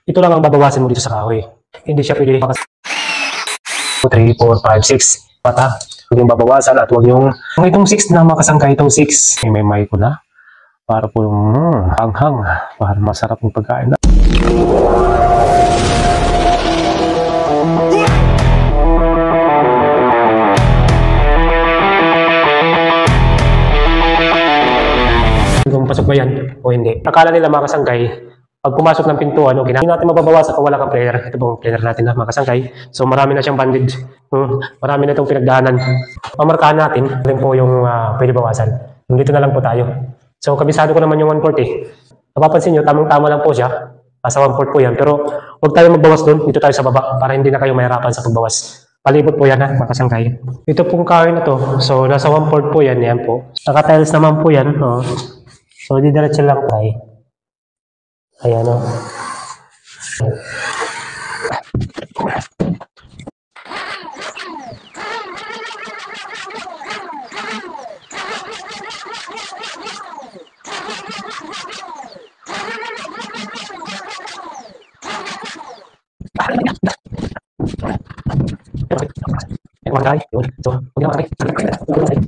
ito lang ang babawasan mo dito sa kahoy. Hindi siya pwede 3, 4, 5, 6 pata. Huwag yung babawasan at huwag yung itong 6 na makasangkay, itong 6. May ko na para po yung hanghang para masarap yung pagkain na. Kung pasok ba yan o hindi. Akala nila mga kasangkay, pag pumasok ng pintuan, okay na. Hindi natin mababawasan kung wala kang player. Ito pong player natin na mga kasangkay. So marami na siyang bandage. Marami na itong pinagdaanan. Pamarkahan natin, rin po yung pwede bawasan. Dito na lang po tayo. So kabisado ko naman yung 140. Napapansin nyo, tamang-tama lang po siya. Sa 140 po yan. Pero huwag tayo magbawas doon. Dito tayo sa baba para hindi na kayo mahirapan sa pagbawas. Palibot po yan ha, mga kasangkay. Ito pong kahoy na to. So nasa 140 po yan. Yan po. Naka-tiles naman po yan. So, didiretso lang tayo. Ayan o.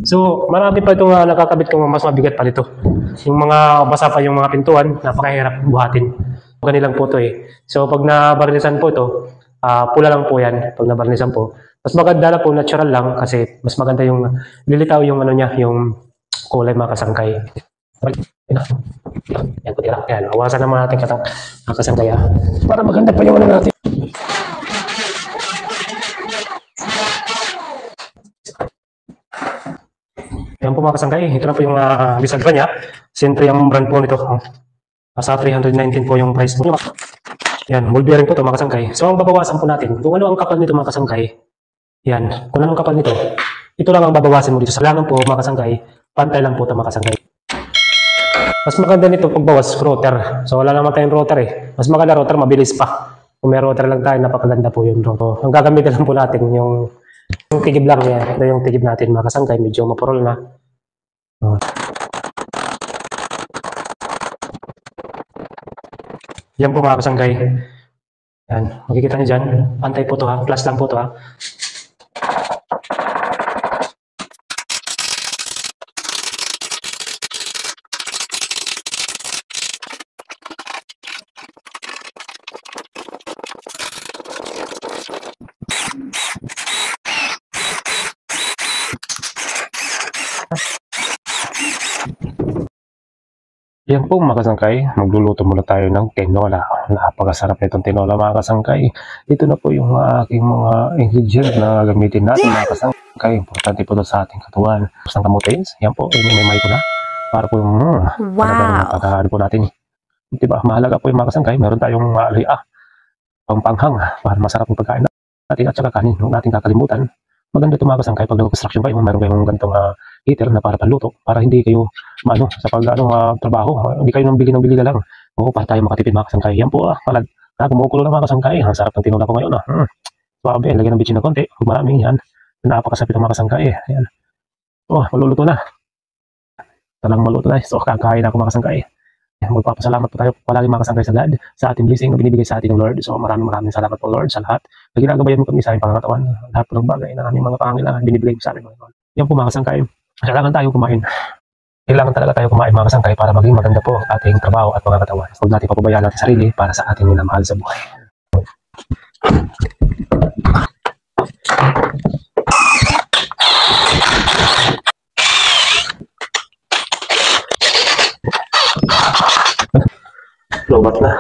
So, marami pa itong nakakabit kung mas mabigat pa dito. Yung mga basa pa yung mga pintuan, napakahirap buhatin. Ganilang po ito eh. So, pag nabarnisan po ito, pula lang po yan. Pag nabarnisan po, mas maganda na po, natural lang kasi mas maganda yung lilitaw yung ano niya, yung kulay mga kasangkay. Yan po tira. Yan, awasan naman natin kasangkay para maganda pa yung ano natin. Yan po mga kasangkay, ito na po yung bisagra niya. Siyempre yung brand po nito. Nasa 319 po yung price po. Yan, ball bearing po ito mga kasangkay. So ang babawasan po natin, kung ano ang kapal nito mga kasangkay. Yan, kung ano ang kapal nito, ito lang ang babawasan mo dito. Sa langan po mga kasangkay, pantay lang po ito mga kasangkay. Mas maganda nito pagbawas rotor. So wala naman tayong rotor eh. Mas maganda rotor, mabilis pa. Kung may rotor lang tayo, napakaganda po yung rotor. Ang gagamitin lang po natin yung tigib lang yan. Ito yung tigib natin mga kasangkay. Medyo mapurol na. Yan po mga kasangkay. Yan. Makikita nyo dyan. Pantay po ito ha. Plus lang po ito ha. Yan po mga kasangkay, magluluto muna tayo ng tinola. Napakasarap na itong tinola mga kasangkay. Ito na po yung aking mga ingredient na gamitin natin mga kasangkay. Importante po ito sa ating katawan. Isang kamutis, yan po, may ko na. Para po yung pagkakaan po natin. Diba, mahalaga po yung mga kasangkay. Meron tayong pangpanghang para masarap yung pagkain natin at saka kanin. Huwag natin kakalimutan. Maganda ito mga kasangkay pag nag-construction kayo, meron kayong ganitong heater na para panluto, para hindi kayo sa trabaho, hindi kayo nang bili na lang. Oo, para tayo makatipid mga kasangkay. Yan po, kumukulo na mga kasangkay. Ang sarap ng tinola ko ngayon. Suabe, lagyan ng bitchin na konti. Huwag marami, yan. Napakasapit ng mga kasangkay. Yan. Oh, maluluto na. Talang maluto na. So, kakain na ako mga kasangkay. Magpapasalamat po tayo palagi mga kasangkay sa God, sa ating blessing na binibigay sa ating Lord. So maraming salamat po Lord sa lahat na ginagabayan mo kami sa aming pangatawan, lahat po ng bagay na aming mga pangangailangan binibigay mo sa amin. Yan po mga kasangkay, kailangan tayo kumain. Kailangan talaga tayo kumain mga kasangkay para maging maganda po ating trabaho at mga katawan. Huwag natin papabayaan natin sarili para sa ating minamahal sa buhay. Lobat na.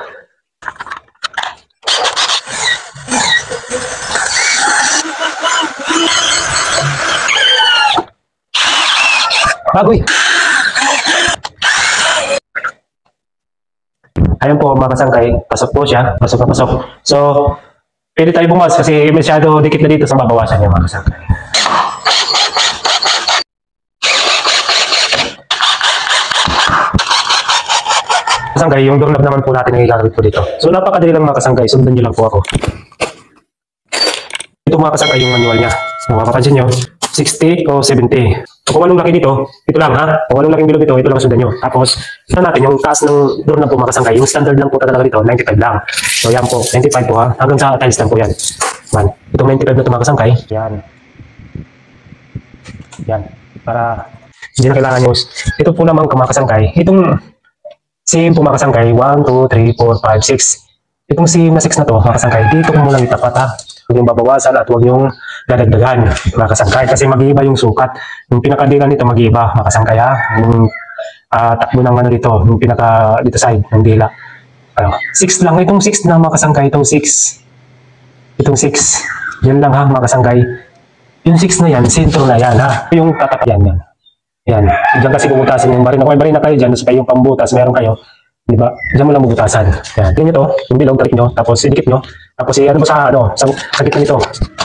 Bagoy. Ayun po mga kasangkay, pasok po siya, pasok na pasok. So, pwede tayo bumas kasi masyado dikit na dito sa mabawasan niya mga kasangkay. Kasangkay, yung doorknob naman po natin ang igagamit po dito. So napakadali lang mga kasangkay, sundan nyo lang po ako. Ito mga kasangkay yung manual niya. So mapapansin nyo, 60 o 70. So, kung anong laki dito, ito lang ha. Kung anong laking bilog dito, ito lang sundan nyo. Tapos, ito natin, yung taas ng door na po mga kasangkay, yung standard lang po talaga dito, 95 lang. So, yan po, 95 po ha. Hanggang sa tiles lang po yan. Man, itong 95 na ito mga kasangkay, yan. Yan. Para, hindi na kailangan yung, ito po naman mga kasangkay, itong same po mga kasangkay, 1, 2, 3, 4, 5, 6. Itong same na 6 na to, mga kasangkay, dito ko mo lang itapat ha. Huwag yung babawasan at huwag yung dadagdagan, mga kasangkay. Kasi mag-iiba yung sukat. Yung pinakadila nito mag-iiba, mga kasangkay ha. Yung takbo ng ano dito, yung pinaka dito side ng dila. Ano, 6 lang. Itong 6 na mga kasangkay, itong 6. Itong 6. Yan lang ha, mga kasangkay. Yung 6 na yan, sentro na yan ha. Yung tatak yan. Yan. Diyan kasi bubutasan yung barina. Kung may barina kayo dyan, tapos yung pambutas, meron kayo. Di ba? Diyan mo lang bubutasan. Yan. Tingnan nyo to, yung bilog, tarik nyo, tapos idikit nyo. Tapos ano mo sa, sa gitna nito.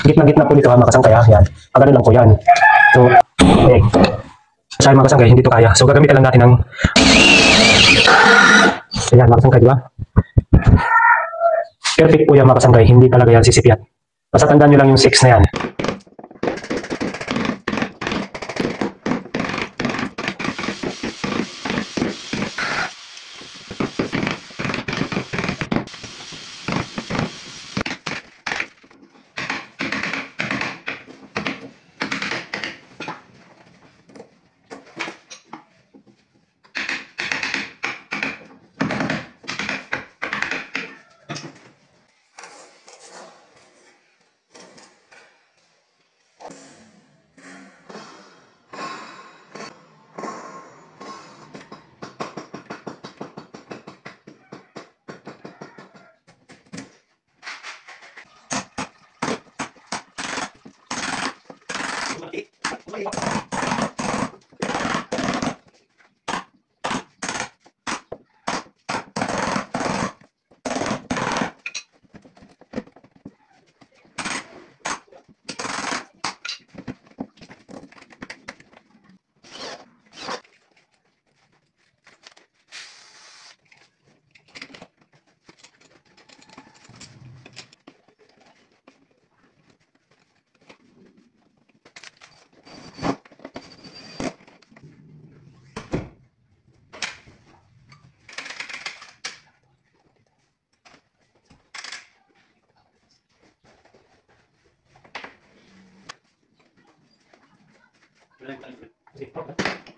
Gitna po nito ha, mga kasangkay ha. Yan. Pagano lang po yan. So, okay. Sa mga kasangkay, hindi to kaya. So, gagamitan lang natin ng ayan, mga kasangkay, di ba? Perfect po yan, mga kasangkay. Hindi talaga yan sisipyat. Basta tandaan nyo lang yung 6 na yan. Sige.